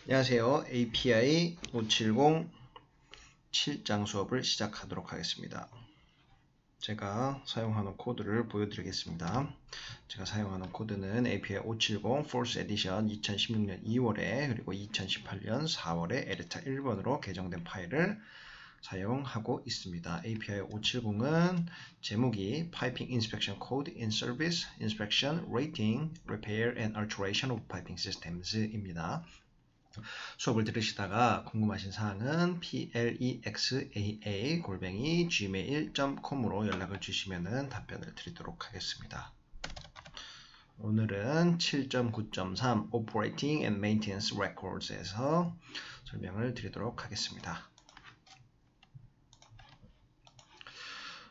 안녕하세요. API 570 7장 수업을 시작하도록 하겠습니다. 제가 사용하는 코드를 보여드리겠습니다. 제가 사용하는 코드는 API 570 4th Edition 2016년 2월에 그리고 2018년 4월에 에디터 1번으로 개정된 파일을 사용하고 있습니다. API 570은 제목이 Piping Inspection Code in Service, Inspection, Rating, Repair and Alteration of Piping Systems입니다. 수업을 들으시다가 궁금하신 사항은 plexaa@gmail.com으로 연락을 주시면 답변을 드리도록 하겠습니다. 오늘은 7.9.3 Operating and Maintenance Records에서 설명을 드리도록 하겠습니다.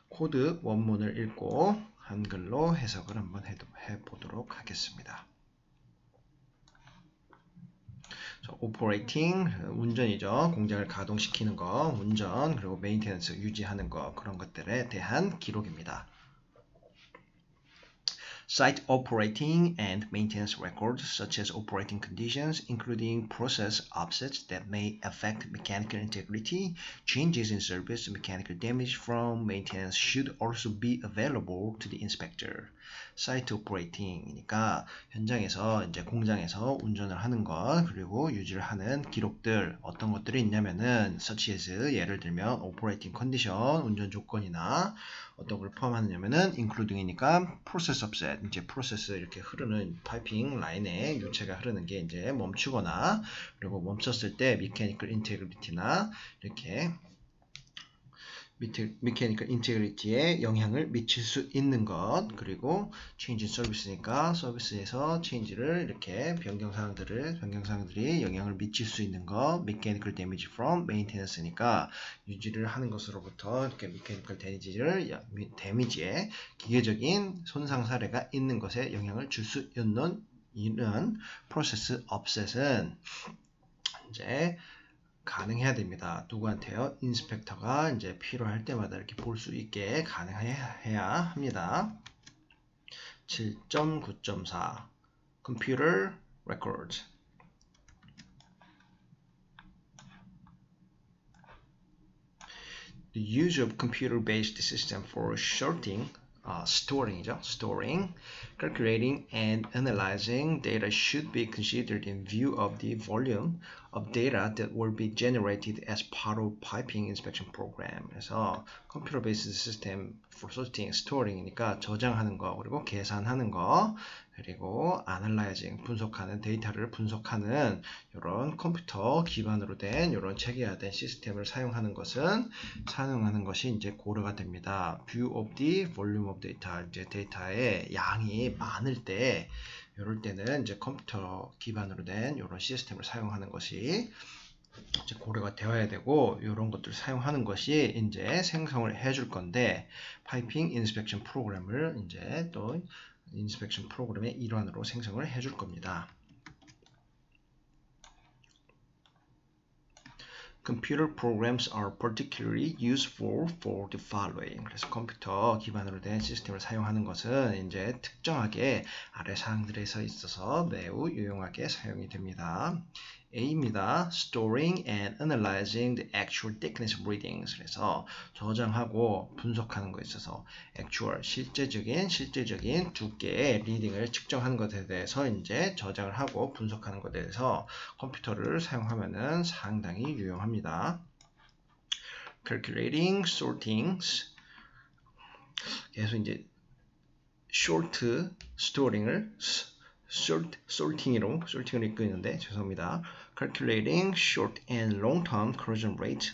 코드 원문을 읽고 한글로 해석을 한번 해보도록 하겠습니다. 오퍼레이팅, 운전이죠. 공장을 가동시키는 거, 운전, 그리고 메인테넌스, 유지하는 거, 그런 것들에 대한 기록입니다. Site operating and maintenance records such as operating conditions, including process offsets that may affect mechanical integrity, changes in service, mechanical damage from maintenance should also be available to the inspector. 사이트 오퍼레이팅이니까 현장에서 이제 공장에서 운전을 하는 것 그리고 유지를 하는 기록들 어떤 것들이 있냐면은 such as 예를 들면 operating condition 운전 조건이나 어떤 걸 포함하느냐면은 including이니까 process offset 이제 프로세스 이렇게 흐르는 파이핑 라인에 유체가 흐르는 게 이제 멈추거나 그리고 멈췄을 때 mechanical integrity나 이렇게 메케니컬 인테그리티에 영향을 미칠 수 있는 것 그리고 change in service니까 서비스에서 change를 이렇게 변경사항들이 영향을 미칠 수 있는 것 mechanical damage from maintenance니까 유지를 하는 것으로부터 이렇게 mechanical damage에 기계적인 손상 사례가 있는 것에 영향을 줄 수 있는 이런 process offset은 이제 가능해야 됩니다. 누구한테요? 인스펙터가 이제 필요할 때마다 이렇게 볼 수 있게 가능해야 합니다. 7.9.4 Computer Records The use of computer-based system for storing, calculating, and analyzing data should be considered in view of the volume of data that will be generated as part of piping inspection program. 그래서 computer-based system for sorting, storing이니까 저장하는 거, 그리고 계산하는 거, 그리고 analyzing, 데이터를 분석하는 이런 컴퓨터 기반으로 된 이런 체계화된 시스템을 사용하는 것이 이제 고려가 됩니다. View of the volume of data, 이제 데이터의 양이 많을 때, 이럴 때는 이제 컴퓨터 기반으로 된 이런 시스템을 사용하는 것이 이제 고려가 되어야 되고, 이런 것들을 사용하는 것이 이제 생성을 해줄 건데, 파이핑 인스펙션 프로그램을 이제 또 인스펙션 프로그램의 일환으로 생성을 해줄 겁니다. Computer programs are particularly useful for the following. 그래서 컴퓨터 기반으로 된 시스템을 사용하는 것은 이제 특정하게 아래 사항들에서 있어서 매우 유용하게 사용이 됩니다. A입니다. Storing and analyzing the actual thickness readings. 그래서 저장하고 분석하는 것에 있어서 actual, 실제적인 두께의 리딩을 측정하는 것에 대해서 이제 저장을 하고 분석하는 것에 대해서 컴퓨터를 사용하면은 상당히 유용합니다. Calculating, sortings. 그래서 이제 short storing을 sorting으로 읽고 있는데 죄송합니다. Calculating short and long-term corrosion rate,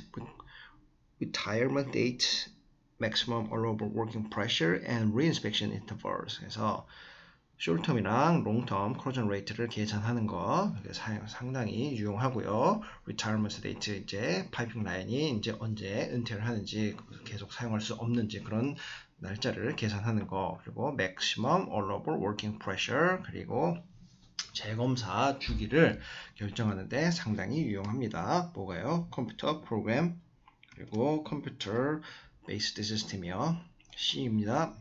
retirement date, maximum allowable working pressure, and reinspection intervals. 그래서 short-term이랑 long-term corrosion rate를 계산하는 거 상당히 유용하고요. retirement date 이제 파이핑 라인이 이제 언제 은퇴를 하는지 계속 사용할 수 없는지 그런 날짜를 계산하는 거 그리고 maximum allowable working pressure 그리고 재검사 주기를 결정하는데 상당히 유용합니다. 뭐가요? 컴퓨터 프로그램 그리고 컴퓨터 베이스드 시스템이요. C입니다.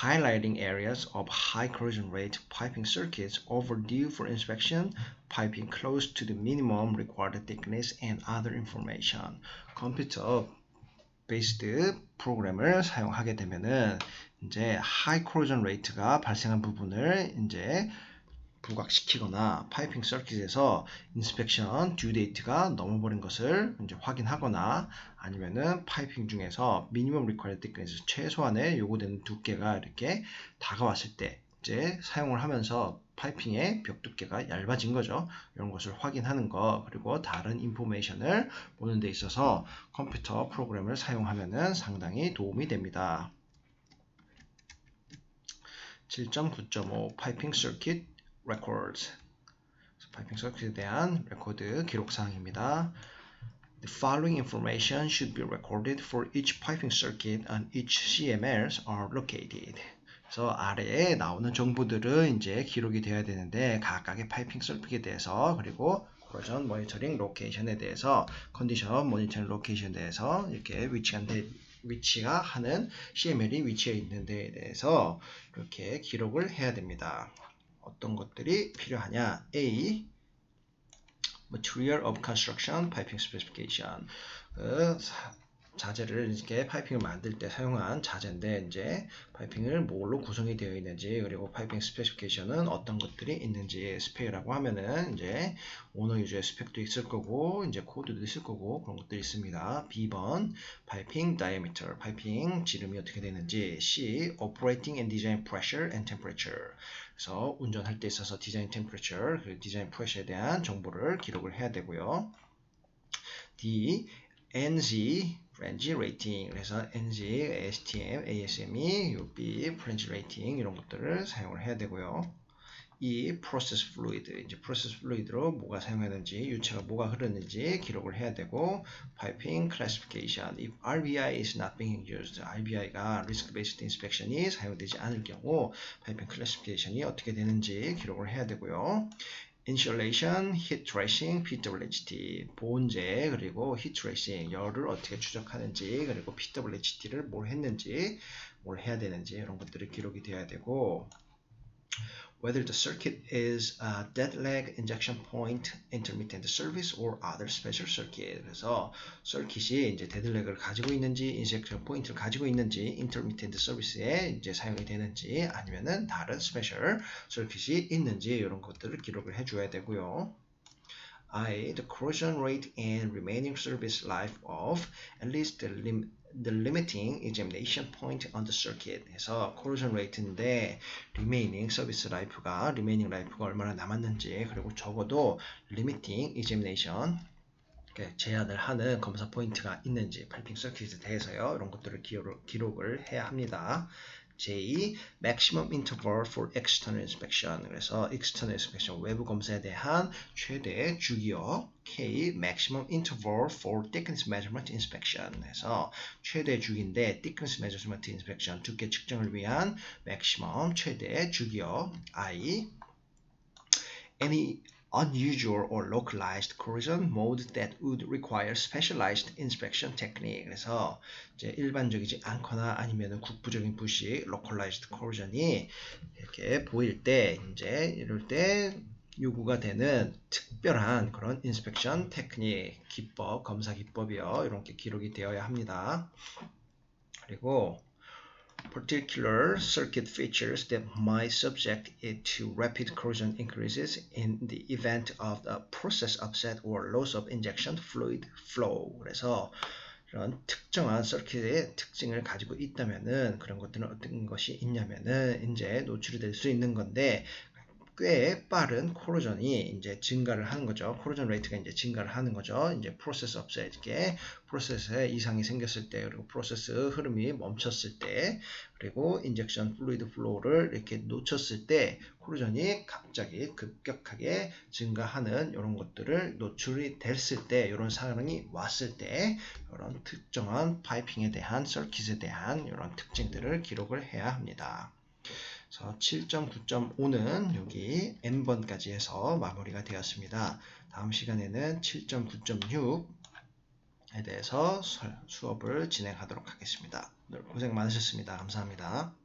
highlighting areas of high corrosion rate piping circuits overdue for inspection, piping close to the minimum required thickness, and other information. 컴퓨터 베이스드 프로그램을 사용하게 되면은 이제 하이 코로전 레이트가 발생한 부분을 이제 부각시키거나 파이핑 서킷에서 인스펙션 듀 데이트가 넘어버린 것을 이제 확인하거나 아니면은 파이핑 중에서 미니멈 리ኳ이어드 thickness 최소한의 요구되는 두께가 이렇게 다가왔을 때 이제 사용을 하면서 파이핑의 벽 두께가 얇아진 거죠. 이런 것을 확인하는 거, 그리고 다른 인포메이션을 보는 데 있어서 컴퓨터 프로그램을 사용하면은 상당히 도움이 됩니다. 7.9.5 파이핑 서킷 records. 파이핑 서킷에 대한 레코드 기록 사항입니다. The following information should be recorded for each piping circuit and each CMLs are located. 그래서 아래에 나오는 정보들은 이제 기록이 되어야 되는데 각각의 파이핑 서킷에 대해서 그리고 코로전 모니터링 로케이션에 대해서 컨디션 모니터링 로케이션에 대해서 이렇게 위치가 하는 CML이 위치해 있는 데에 대해서 이렇게 기록을 해야 됩니다. 어떤 것들이 필요하냐? A. Material of Construction Piping Specification. 자재를 이렇게 파이핑을 만들 때 사용한 자재인데 이제 파이핑을 뭘로 구성이 되어 있는지 그리고 파이핑 스페시피케이션은 어떤 것들이 있는지 스펙이라고 하면은 이제 오너 유저의 스펙도 있을 거고 이제 코드도 있을 거고 그런 것들이 있습니다. B번 파이핑 diameter 파이핑 지름이 어떻게 되는지. C operating and design pressure and temperature 그래서 운전할 때 있어서 디자인 템퍼레처 그리고 디자인 프레셔에 대한 정보를 기록을 해야 되고요. D NG 프렌지 레이팅 그래서 NG, ASTM, ASME, UB, 프렌지 레이팅 이런 것들을 사용을 해야 되고요. 이 프로세스 플루이드 이제 프로세스 플루이드로 뭐가 사용하는지 유체가 뭐가 흐르는지 기록을 해야 되고 파이핑 클래시피케이션 if RBI is not being used RBI가 risk based inspection이 사용되지 않을 경우 파이핑 클래시피케이션이 어떻게 되는지 기록을 해야 되고요. Insulation, heat tracing, PWHT, 보온재 그리고 heat tracing, 열을 어떻게 추적하는지 그리고 PWHT를 뭘 했는지 뭘 해야 되는지 이런 것들이 기록이 되어야 되고 whether the circuit is a dead leg injection point, intermittent service, or other special circuit. 그래서 서킷이 이제 데드렉을 가지고 있는지, 인젝션 포인트를 가지고 있는지, intermittent service에 이제 사용이 되는지, 아니면은 다른 스페셜 서킷이 있는지 이런 것들을 기록을 해줘야 되고요. I, the corrosion rate and remaining service life of at least the limiting examination point on the circuit. 해서 corrosion rate인데 remaining service life가 remaining life가 얼마나 남았는지 그리고 적어도 limiting examination 제한을 하는 검사 포인트가 있는지 파이핑 서킷에 대해서요. 이런 것들을 기록을 해야 합니다. J. Maximum interval for external inspection. 그래서 external inspection, 외부 검사에 대한 최대 주기요. K. Maximum interval for thickness measurement inspection. 그래서 최대 주기인데 thickness measurement inspection, 두께 측정을 위한 maximum, 최대 주기요. I. Any unusual or localized corrosion mode that would require specialized inspection technique. 그래서 이제 일반적이지 않거나 아니면은 국부적인 부식 localized corrosion이 이렇게 보일 때 이제 이럴 때 요구가 되는 특별한 그런 inspection technique 기법, 검사 기법이요. 이렇게 기록이 되어야 합니다. 그리고 particular circuit features that might subject it to rapid corrosion increases in the event of a process upset or loss of injection fluid flow. 그래서 이런 특정한 서킷의 특징을 가지고 있다면은 그런 것들은 어떤 것이 있냐면은 이제 노출이 될 수 있는 건데 꽤 빠른 코로전이 이제 증가를 하는 거죠. 코로전 레이트가 이제 증가를 하는 거죠. 이제 프로세스 업셋 이렇게 프로세스에 이상이 생겼을 때 그리고 프로세스 흐름이 멈췄을 때 그리고 인젝션 플루이드 플로우를 이렇게 놓쳤을 때 코로전이 갑자기 급격하게 증가하는 이런 것들을 노출이 됐을 때 이런 상황이 왔을 때 이런 특정한 파이핑에 대한 서킷에 대한 이런 특징들을 기록을 해야 합니다. 7.9.5는 여기 n번까지 해서 마무리가 되었습니다. 다음 시간에는 7.9.6에 대해서 수업을 진행하도록 하겠습니다. 오늘 고생 많으셨습니다. 감사합니다.